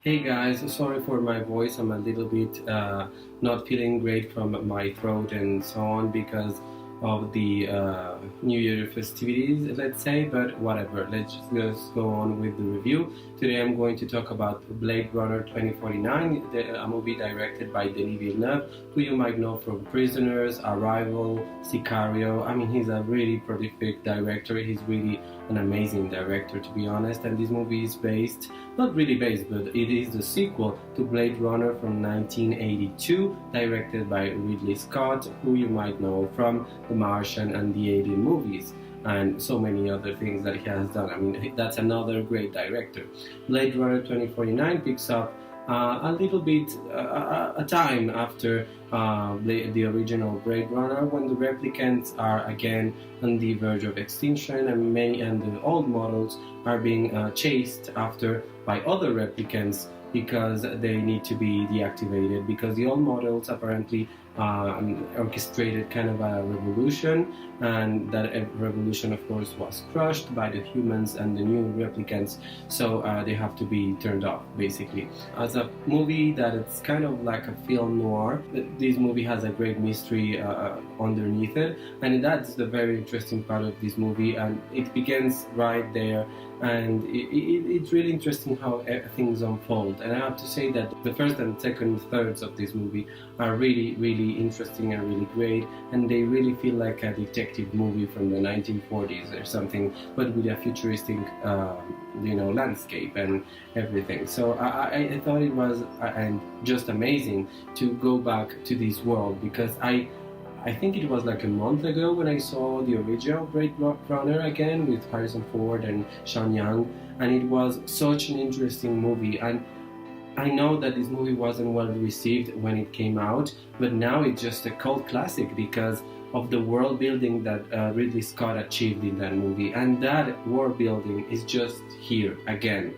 Hey guys, sorry for my voice. I'm a little bit not feeling great from my throat and so on because of the New Year festivities, let's say, but whatever. Let's just go on with the review. Today I'm going to talk about Blade Runner 2049, a movie directed by Denis Villeneuve, who you might know from Prisoners, Arrival, Sicario. I mean, he's a really prolific director. He's really an amazing director, to be honest, and this movie is based, not really based, but it is the sequel to Blade Runner from 1982, directed by Ridley Scott, who you might know from The Martian and the Alien movies, and so many other things that he has done. I mean, that's another great director. Blade Runner 2049 picks up a little bit a time after the original Blade Runner, when the replicants are again on the verge of extinction, and the old models are being chased after by other replicants because they need to be deactivated, because the old models apparently orchestrated kind of a revolution, and that revolution of course was crushed by the humans and the new replicants, so they have to be turned off basically. As a movie that it's kind of like a film noir, this movie has a great mystery underneath it, and that's the very interesting part of this movie, and it begins right there, and it's really interesting how things unfold. And I have to say that the first and second thirds of this movie are really interesting and really great, and they really feel like a detective movie from the 1940s or something, but with a futuristic landscape and everything. So I thought it was just amazing to go back to this world, because I think it was like a month ago when I saw the original Blade Runner again with Harrison Ford and Sean Young, and it was such an interesting movie. And I know that this movie wasn't well received when it came out, but now it's just a cult classic because of the world building that Ridley Scott achieved in that movie, and that world building is just here again.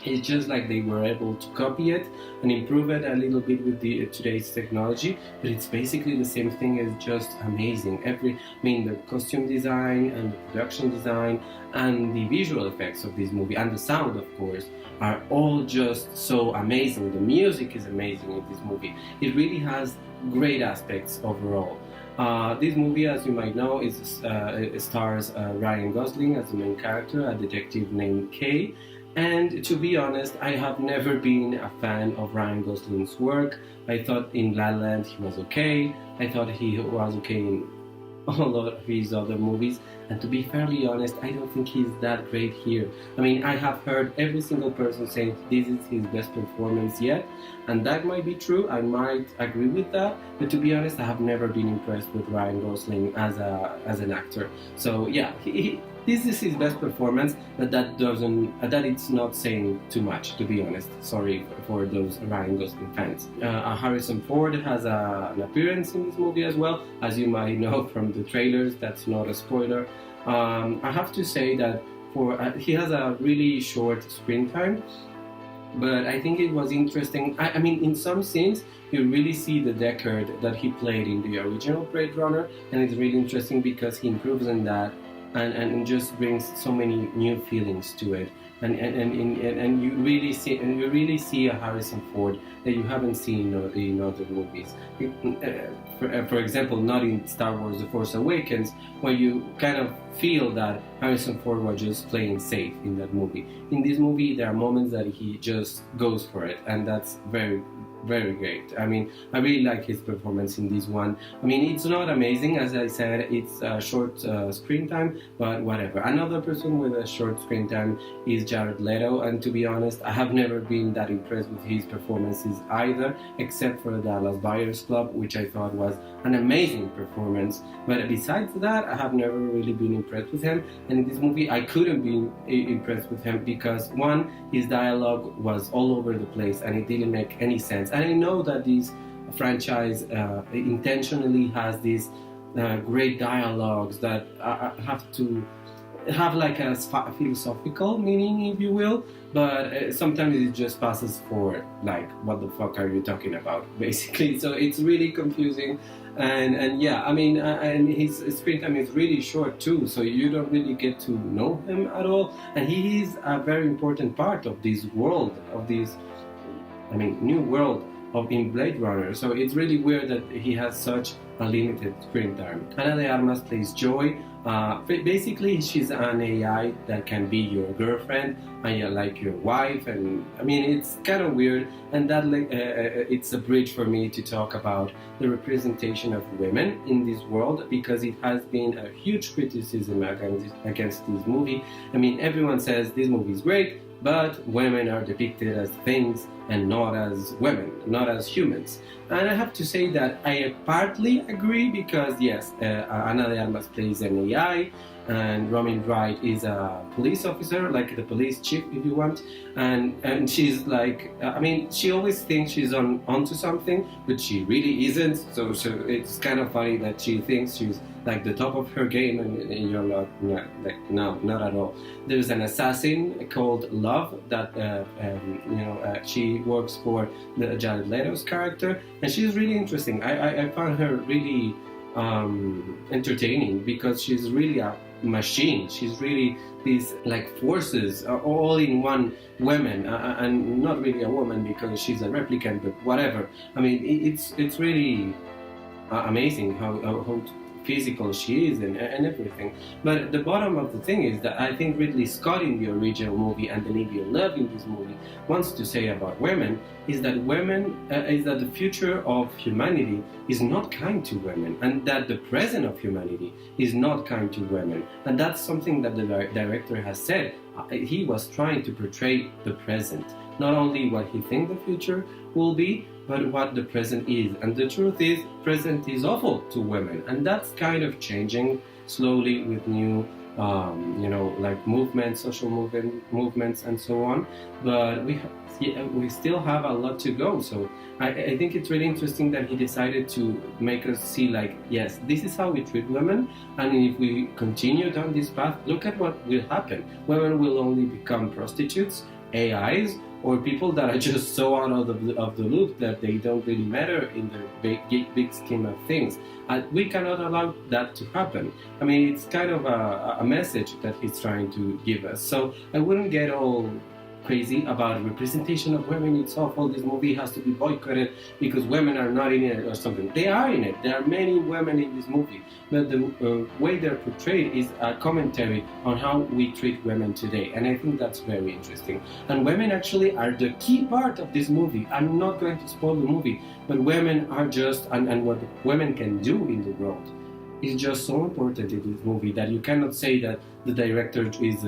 It's just like they were able to copy it and improve it a little bit with today's technology, but it's basically the same thing. It's just amazing. The costume design and the production design and the visual effects of this movie and the sound, of course, are all just so amazing. The music is amazing in this movie. It really has great aspects overall. This movie, as you might know, stars Ryan Gosling as the main character, a detective named Kay. And to be honest, I have never been a fan of Ryan Gosling's work. I thought in La La Land he was okay. I thought he was okay in a lot of his other movies. And to be fairly honest, I don't think he's that great here. I mean, I have heard every single person saying this is his best performance yet. And that might be true. I might agree with that. But to be honest, I have never been impressed with Ryan Gosling as an actor. So yeah, this is his best performance, but that it's not saying too much, to be honest. Sorry for those Ryan Gosling fans. Harrison Ford has an appearance in this movie as well, as you might know from the trailers. That's not a spoiler. I have to say that he has a really short screen time, but I think it was interesting. I mean, in some scenes, you really see the Deckard that he played in the original Blade Runner, and it's really interesting because he improves on that and just brings so many new feelings to it. And you really see a Harrison Ford that you haven't seen in other movies. For example, not in Star Wars: The Force Awakens, where you kind of feel that Harrison Ford was just playing safe in that movie. In this movie, there are moments that he just goes for it, and that's very great. I mean, I really like his performance in this one. I mean, it's not amazing, as I said, it's a short screen time, but whatever. Another person with a short screen time is Jared Leto, and to be honest, I have never been that impressed with his performances either, except for Dallas Buyers Club, which I thought was an amazing performance. But besides that, I have never really been impressed with him, and in this movie I couldn't be impressed with him because, one, his dialogue was all over the place and it didn't make any sense. And I know that this franchise intentionally has these great dialogues that have to have like a philosophical meaning, if you will, but sometimes it just passes for like, what the fuck are you talking about, basically. So it's really confusing, and yeah, I mean, and his screen time is really short too, so you don't really get to know him at all, and he is a very important part of this world, of this new world of in Blade Runner. So it's really weird that he has such a limited screen time. Ana de Armas plays Joy. Basically, she's an AI that can be your girlfriend and like your wife, and it's kind of weird. And that it's a bridge for me to talk about the representation of women in this world, because it has been a huge criticism against this movie. Everyone says this movie is great, but women are depicted as things and not as women, not as humans. And I have to say that I partly agree, because yes, Ana de Armas plays an AI, and Robin Wright is a police officer, like the police chief if you want, and she's like, she always thinks she's onto something, but she really isn't. So it's kind of funny that she thinks she's like the top of her game, and you're not at all. There's an assassin called Love that she works for the Jared Leto's character, and she's really interesting. I found her really entertaining, because she's really a machine. She's really these like forces all in one woman, and not really a woman because she's a replicant, but whatever. It's really amazing how physical she is and everything. But the bottom of the thing is that I think Ridley Scott in the original movie and Denis Villeneuve in this movie wants to say about women is that the future of humanity is not kind to women, and that the present of humanity is not kind to women. And that's something that the director has said. He was trying to portray the present, not only what he thinks the future will be, but what the present is. And the truth is, present is awful to women, and that's kind of changing slowly with new movements, social movements and so on. But we still have a lot to go. So I think it's really interesting that he decided to make us see, like, yes, this is how we treat women, and if we continue down this path, look at what will happen. Women will only become prostitutes, AIs, or people that are just so out of the loop that they don't really matter in the big scheme of things. We cannot allow that to happen. It's kind of a message that he's trying to give us. So I wouldn't get all crazy about representation of women. It's awful. This movie has to be boycotted because women are not in it or something. They are in it. There are many women in this movie, but the way they're portrayed is a commentary on how we treat women today, and I think that's very interesting. And women actually are the key part of this movie. I'm not going to spoil the movie, but women are just, and what women can do in the world is just so important in this movie that you cannot say that the director is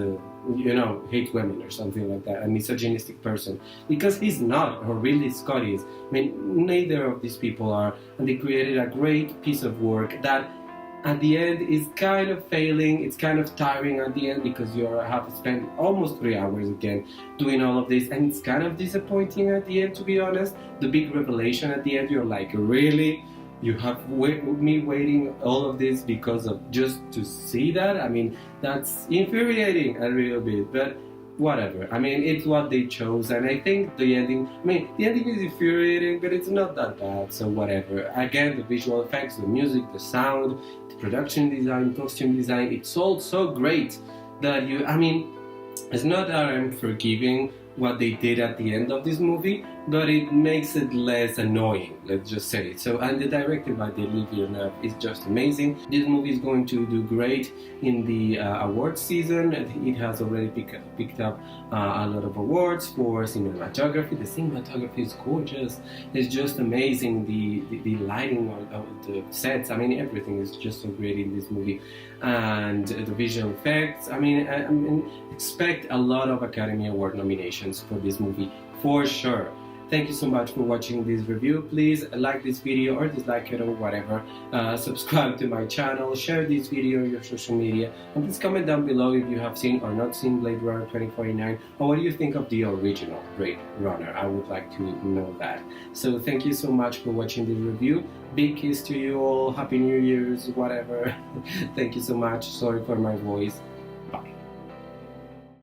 hates women or something like that, a misogynistic person, because he's not, or Ridley Scott is. Neither of these people are, and they created a great piece of work that at the end is kind of failing. It's kind of tiring at the end, because you have to spend almost 3 hours again doing all of this, and it's kind of disappointing at the end, to be honest. The big revelation at the end, you're like, really? You have me waiting all of this because of just to see that? That's infuriating a little bit, but whatever. It's what they chose, and I think the ending, the ending is infuriating, but it's not that bad, so whatever. Again, the visual effects, the music, the sound, the production design, costume design, it's all so great that it's not that I'm forgiving what they did at the end of this movie, but it makes it less annoying, let's just say. So, and the director by Denis Villeneuve is just amazing. This movie is going to do great in the awards season. It has already picked up a lot of awards for cinematography. The cinematography is gorgeous. It's just amazing. The lighting of the sets, everything is just so great in this movie. And the visual effects, expect a lot of Academy Award nominations for this movie, for sure. Thank you so much for watching this review. Please like this video or dislike it or whatever. Subscribe to my channel, share this video on your social media, and please comment down below if you have seen or not seen Blade Runner 2049, or what do you think of the original Blade Runner. I would like to know that. So thank you so much for watching this review. Big kiss to you all. Happy New Year's, whatever. Thank you so much. Sorry for my voice.